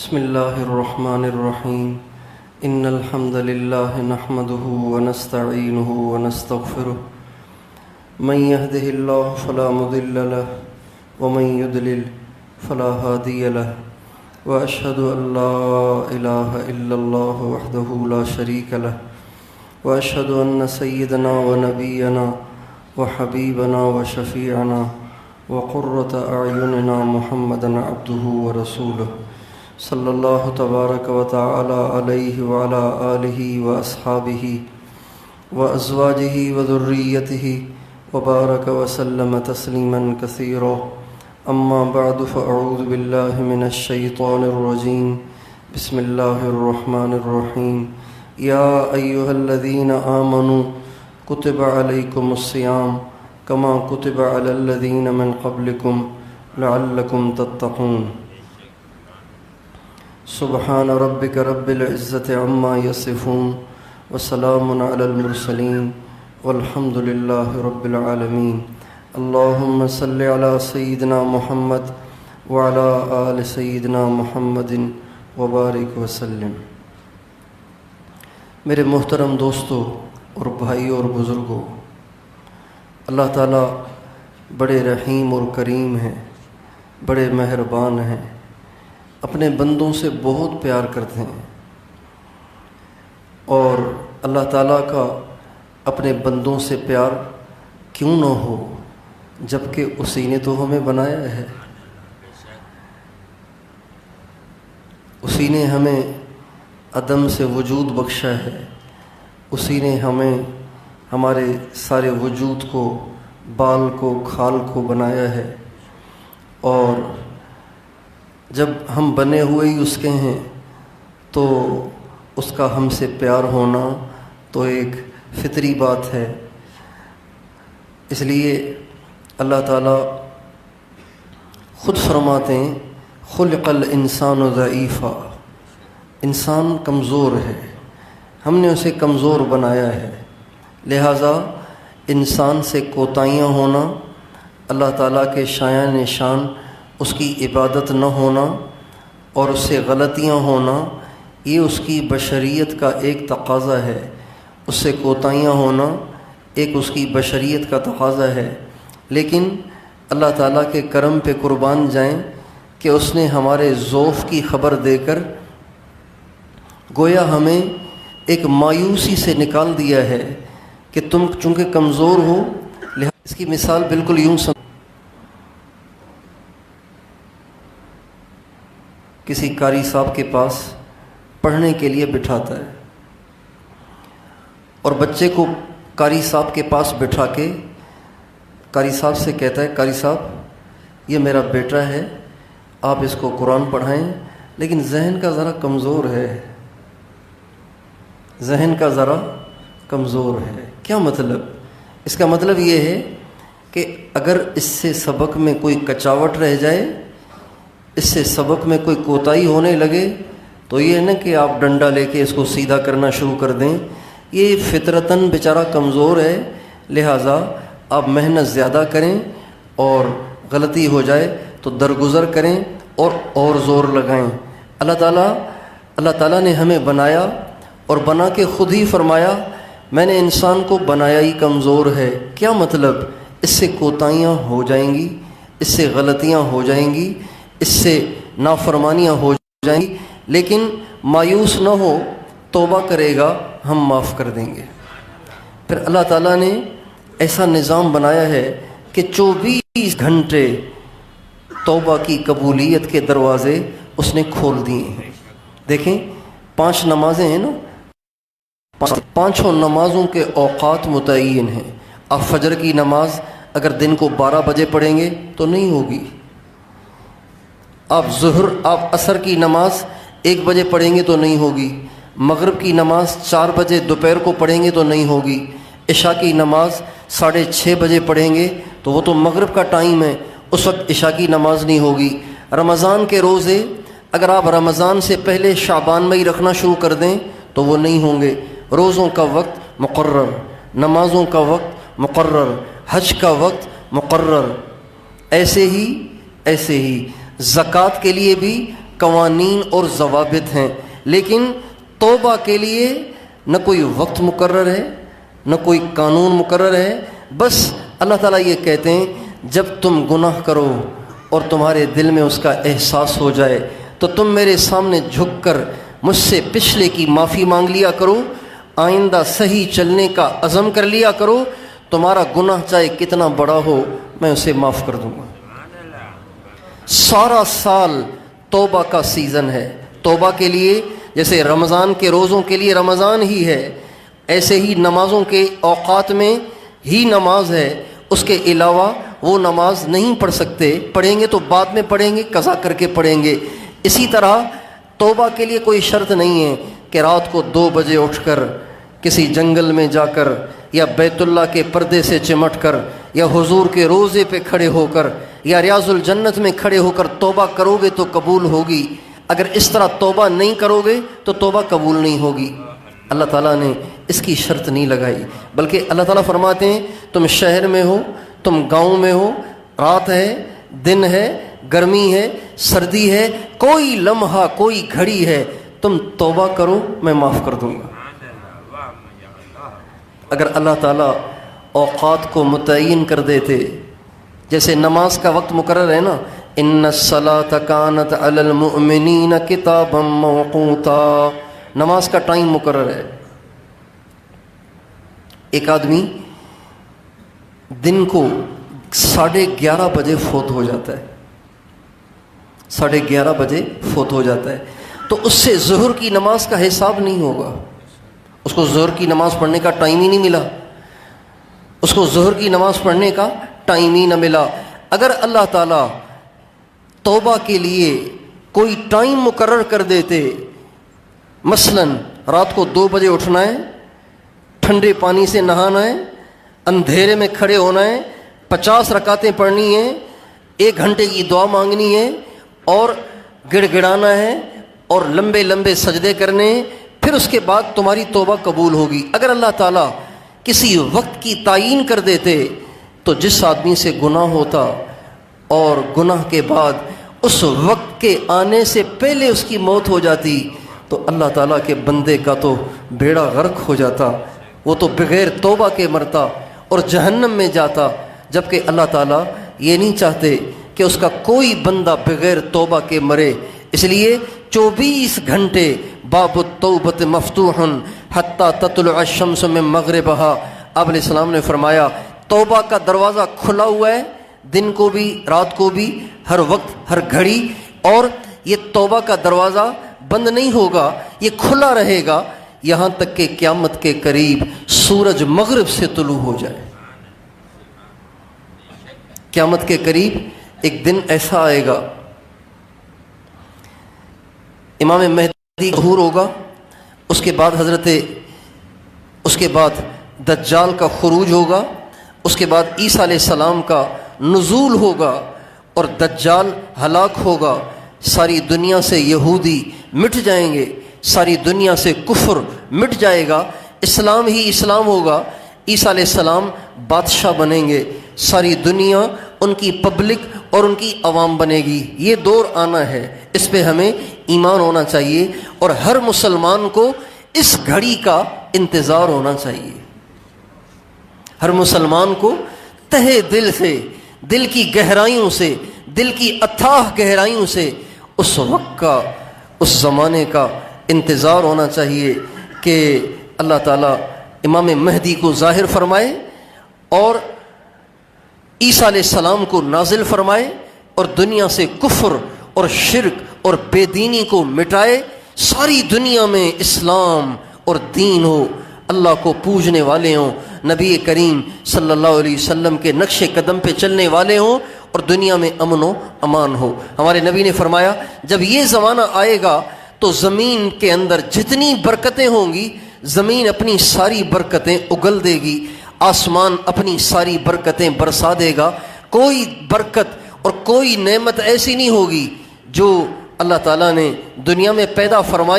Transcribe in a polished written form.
بسم الله الرحمن الرحيم إن الحمد لله نحمده ونستعينه ونستغفره من يهده الله فلا مضل له ومن يضلل فلا هادي له وأشهد أن لا إله إلا الله وحده لا شريك له وأشهد أن سيدنا ونبينا وحبيبنا وشفيعنا وقرة أعيننا محمدا عبده ورسوله صلی اللہ تبارک و تعالی علیہ وعلی آلہ واصحابہ وازواجہ وذریتہ وبارک وسلم تسلیما کثیرا اما بعد فاعوذ باللہ من الشیطان الرجیم بسم اللہ الرحمن الرحیم یا ایہا الذین آمنوا کتب علیکم الصیام کما کتب علی الذین من قبلکم لعلکم تتقون سبحان ربک رب العزت عما یصفون وسلام علی المرسلین والحمد للہ رب العالمین اللہم صلی علی سیدنا محمد وعلی آل سیدنا محمد وبارک وسلم۔ میرے محترم دوستو اور بھائیوں اور بزرگوں، اللہ تعالیٰ بڑے رحیم اور کریم ہیں، بڑے مہربان ہیں، اپنے بندوں سے بہت پیار کرتے ہیں، اور اللہ تعالیٰ کا اپنے بندوں سے پیار کیوں نہ ہو جبکہ اسی نے تو ہمیں بنایا ہے، اسی نے ہمیں عدم سے وجود بخشا ہے، اسی نے ہمیں ہمارے سارے وجود کو، بال کو، کھال کو بنایا ہے، اور جب ہم بنے ہوئے ہی اس کے ہیں تو اس کا ہم سے پیار ہونا تو ایک فطری بات ہے۔ اس لیے اللہ تعالیٰ خود فرماتے ہیں خلق الانسان ضعیفا، انسان کمزور ہے، ہم نے اسے کمزور بنایا ہے، لہٰذا انسان سے کوتاہیاں ہونا، اللہ تعالیٰ کے شایان شان اس کی عبادت نہ ہونا اور اس سے غلطیاں ہونا، یہ اس کی بشریت کا ایک تقاضا ہے، اس سے کوتاہیاں ہونا ایک اس کی بشریت کا تقاضا ہے۔ لیکن اللہ تعالیٰ کے کرم پہ قربان جائیں کہ اس نے ہمارے ضعف کی خبر دے کر گویا ہمیں ایک مایوسی سے نکال دیا ہے کہ تم چونکہ کمزور ہو، لہذا اس کی مثال بالکل یوں سمجھ، کسی قاری صاحب کے پاس پڑھنے کے لیے بٹھاتا ہے اور بچے کو قاری صاحب کے پاس بٹھا کے قاری صاحب سے کہتا ہے، قاری صاحب یہ میرا بیٹا ہے، آپ اس کو قرآن پڑھائیں، لیکن ذہن کا ذرا کمزور ہے، ذہن کا ذرا کمزور ہے۔ کیا مطلب؟ اس کا مطلب یہ ہے کہ اگر اس سے سبق میں کوئی کچاوٹ رہ جائے، اس سے سبق میں کوئی کوتاہی ہونے لگے، تو یہ نہ کہ آپ ڈنڈا لے کے اس کو سیدھا کرنا شروع کر دیں، یہ فطرتاً بیچارہ کمزور ہے، لہٰذا آپ محنت زیادہ کریں اور غلطی ہو جائے تو درگزر کریں اور زور لگائیں۔ اللہ تعالیٰ نے ہمیں بنایا اور بنا کے خود ہی فرمایا میں نے انسان کو بنایا ہی کمزور ہے۔ کیا مطلب؟ اس سے کوتاہیاں ہو جائیں گی، اس سے غلطیاں ہو جائیں گی، اس سے نافرمانیاں ہو جائیں گی، لیکن مایوس نہ ہو، توبہ کرے گا ہم معاف کر دیں گے۔ پھر اللہ تعالیٰ نے ایسا نظام بنایا ہے کہ 24 گھنٹے توبہ کی قبولیت کے دروازے اس نے کھول دیے ہیں۔ دیکھیں 5 نمازیں ہیں نا، 5 نمازوں کے اوقات متعین ہیں۔ آپ فجر کی نماز اگر دن کو 12 بجے پڑھیں گے تو نہیں ہوگی، آپ عصر کی نماز 1 بجے پڑھیں گے تو نہیں ہوگی، مغرب کی نماز 4 بجے دوپہر کو پڑھیں گے تو نہیں ہوگی، عشاء کی نماز 6:30 بجے پڑھیں گے تو وہ تو مغرب کا ٹائم ہے، اس وقت عشاء کی نماز نہیں ہوگی۔ رمضان کے روزے اگر آپ رمضان سے پہلے شعبان میں ہی رکھنا شروع کر دیں تو وہ نہیں ہوں گے۔ روزوں کا وقت مقرر، نمازوں کا وقت مقرر، حج کا وقت مقرر، ایسے ہی زکوٰۃ کے لیے بھی قوانین اور ضوابط ہیں، لیکن توبہ کے لیے نہ کوئی وقت مقرر ہے، نہ کوئی قانون مقرر ہے۔ بس اللہ تعالیٰ یہ کہتے ہیں جب تم گناہ کرو اور تمہارے دل میں اس کا احساس ہو جائے تو تم میرے سامنے جھک کر مجھ سے پچھلے کی معافی مانگ لیا کرو، آئندہ صحیح چلنے کا عزم کر لیا کرو، تمہارا گناہ چاہے کتنا بڑا ہو میں اسے معاف کر دوں گا۔ سارا سال توبہ کا سیزن ہے۔ توبہ کے لیے جیسے رمضان کے روزوں کے لیے رمضان ہی ہے، ایسے ہی نمازوں کے اوقات میں ہی نماز ہے، اس کے علاوہ وہ نماز نہیں پڑھ سکتے، پڑھیں گے تو بعد میں پڑھیں گے، قضا کر کے پڑھیں گے۔ اسی طرح توبہ کے لیے کوئی شرط نہیں ہے کہ رات کو 2 بجے اٹھ کر کسی جنگل میں جا کر یا بیت اللہ کے پردے سے چمٹ کر یا حضور کے روضے پہ کھڑے ہو کر یا ریاض الجنت میں کھڑے ہو کر توبہ کرو گے تو قبول ہوگی، اگر اس طرح توبہ نہیں کرو گے تو توبہ قبول نہیں ہوگی۔ اللہ تعالیٰ نے اس کی شرط نہیں لگائی، بلکہ اللہ تعالیٰ فرماتے ہیں تم شہر میں ہو، تم گاؤں میں ہو، رات ہے، دن ہے، گرمی ہے، سردی ہے، کوئی لمحہ کوئی گھڑی ہے، تم توبہ کرو میں معاف کر دوں گا۔ اگر اللہ تعالیٰ اوقات کو متعین کر دیتے، جیسے نماز کا وقت مقرر ہے نا، ان الصلاۃ کانت علی المؤمنین کتابا موقوتا، نماز کا ٹائم مقرر ہے۔ ایک آدمی دن کو 11:30 بجے فوت ہو جاتا ہے، 11:30 بجے فوت ہو جاتا ہے، تو اس سے ظہر کی نماز کا حساب نہیں ہوگا، اس کو ظہر کی نماز پڑھنے کا ٹائم ہی نہیں ملا، اس کو ظہر کی نماز پڑھنے کا ٹائم ہی نہ ملا۔ اگر اللہ تعالیٰ توبہ کے لیے کوئی ٹائم مقرر کر دیتے، مثلا رات کو 2 بجے اٹھنا ہے، ٹھنڈے پانی سے نہانا ہے، اندھیرے میں کھڑے ہونا ہے، 50 رکعتیں پڑھنی ہیں، 1 گھنٹے کی دعا مانگنی ہے اور گڑ گڑانا ہے اور لمبے لمبے سجدے کرنے ہیں، پھر اس کے بعد تمہاری توبہ قبول ہوگی۔ اگر اللہ تعالیٰ کسی وقت کی تعیین کر دیتے تو جس آدمی سے گناہ ہوتا اور گناہ کے بعد اس وقت کے آنے سے پہلے اس کی موت ہو جاتی تو اللہ تعالیٰ کے بندے کا تو بیڑا غرق ہو جاتا، وہ تو بغیر توبہ کے مرتا اور جہنم میں جاتا، جبکہ اللہ تعالیٰ یہ نہیں چاہتے کہ اس کا کوئی بندہ بغیر توبہ کے مرے۔ اس لیے 24 گھنٹے باب التوبۃ مفتوح حتی تطلع الشمس من مغربہا، آپ علیہ السلام نے فرمایا توبہ کا دروازہ کھلا ہوا ہے، دن کو بھی رات کو بھی، ہر وقت ہر گھڑی، اور یہ توبہ کا دروازہ بند نہیں ہوگا، یہ کھلا رہے گا یہاں تک کہ قیامت کے قریب سورج مغرب سے طلوع ہو جائے۔ قیامت کے قریب ایک دن ایسا آئے گا، امام مہدی ظہور ہوگا، اس کے بعد دجال کا خروج ہوگا، اس کے بعد عیسیٰ علیہ السلام کا نزول ہوگا اور دجال ہلاک ہوگا، ساری دنیا سے یہودی مٹ جائیں گے، ساری دنیا سے کفر مٹ جائے گا، اسلام ہی اسلام ہوگا، عیسیٰ علیہ السلام بادشاہ بنیں گے، ساری دنیا ان کی پبلک اور ان کی عوام بنے گی۔ یہ دور آنا ہے، اس پہ ہمیں ایمان ہونا چاہیے اور ہر مسلمان کو اس گھڑی کا انتظار ہونا چاہیے۔ ہر مسلمان کو تہہ دل سے، دل کی گہرائیوں سے، دل کی اتھاہ گہرائیوں سے اس وقت کا، اس زمانے کا انتظار ہونا چاہیے کہ اللہ تعالیٰ امام مہدی کو ظاہر فرمائے اور عیسیٰ علیہ السلام کو نازل فرمائے اور دنیا سے کفر اور شرک اور بے دینی کو مٹائے، ساری دنیا میں اسلام اور دین ہو، اللہ کو پوجنے والے ہوں، نبی کریم صلی اللہ علیہ وسلم کے نقش قدم پہ چلنے والے ہوں اور دنیا میں امن و امان ہو۔ ہمارے نبی نے فرمایا جب یہ زمانہ آئے گا تو زمین کے اندر جتنی برکتیں ہوں گی، زمین اپنی ساری برکتیں اگل دے گی، آسمان اپنی ساری برکتیں برسا دے گا، کوئی برکت اور کوئی نعمت ایسی نہیں ہوگی جو اللہ تعالیٰ نے دنیا میں پیدا فرمائی